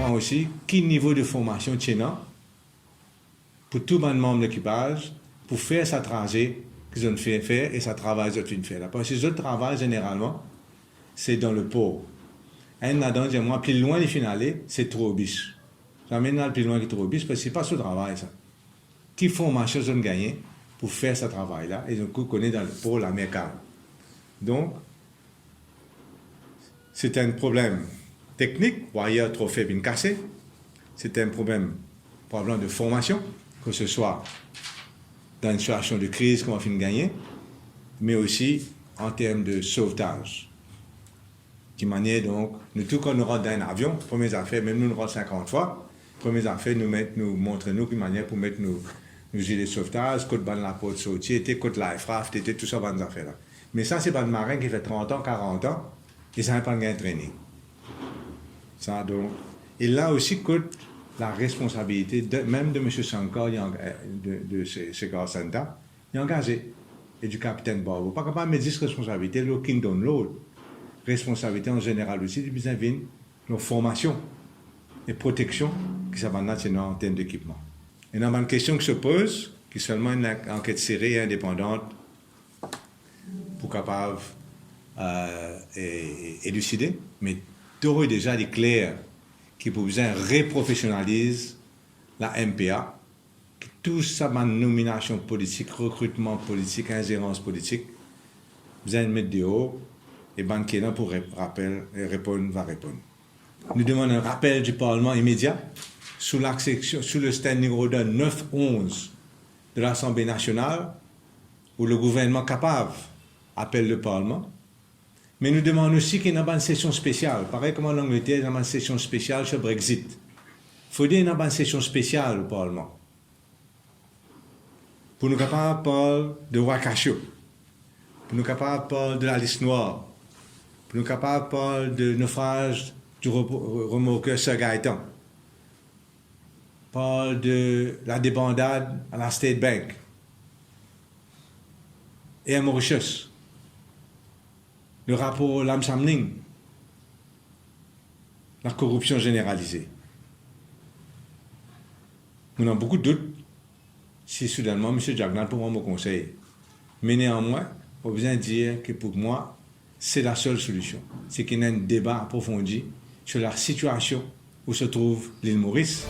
comprend aussi quel niveau de formation tient pour tout le membre de l'équipage pour faire sa trajet qu'ils ont fait faire et sa travail qu'ils ont fait là. Parce que ce travail, généralement, c'est dans le port. Un là-dedans, dit moi, plus loin du finale, c'est trop biche. J'amène là plus loin que trop biche parce que c'est pas ce travail, ça. Quelle formation ils ont gagné pour faire ce travail-là et donc, on connaît dans le port la mer calme. Donc, c'est un problème technique, voyez, trop faible, une cassée. C'est un problème de formation, que ce soit dans une situation de crise qu'on va finir gagner, mais aussi en termes de sauvetage. Qui manière donc, nous tout qu'on aura dans un avion, premières affaires, même nous aurons 50 fois, premières affaires nous montrent nous une manière pour mettre nos gilets de sauvetage, côte ban la porte sortie, côte life raft, tout ça dans affaires là. Mais ça, c'est pas de marin qui fait 30 ans, 40 ans, et ça n'a pas de training. Ça donc, et là aussi coûte la responsabilité même de M. Sankar, de Sekar Santa, il est engagé, et du capitaine Barbeau. Pas capable de me dire responsabilité, le Kingdom Load. Responsabilité en général aussi, du besoin de nos formations et protection qui sont maintenant en termes d'équipement. Et dans une question qui se pose, qui est seulement une enquête serrée et indépendante pour capable élucider, mais tout est déjà clair qu'il faut besoin reprofessionnaliser la MPA, que tout ça, nomination politique, recrutement politique, ingérence politique, besoin de mettre dehors. Et banquier là pour répondre, va répondre. Nous demandons un rappel du Parlement immédiat sous le standing order 911 de l'Assemblée nationale, où le gouvernement capable appelle le Parlement. Mais nous demandons aussi qu'il y ait une session spéciale. Pareil comme en Angleterre, il y a une session spéciale sur le Brexit. Il faut dire une session spéciale au Parlement. Pour nous capables de parler de Wakasho, pour nous capables de parler de la liste noire, pour nous capables de parler de naufrage du remorqueur Sir Gaëtan, parle de la débandade à la State Bank et à Mauritius, le rapport Lam Sam Ling, la corruption généralisée. Nous avons beaucoup de doutes si soudainement M. Jagland pourra me conseiller. Mais néanmoins, il faut bien dire que pour moi, c'est la seule solution. C'est qu'il y ait un débat approfondi sur la situation où se trouve l'île Maurice.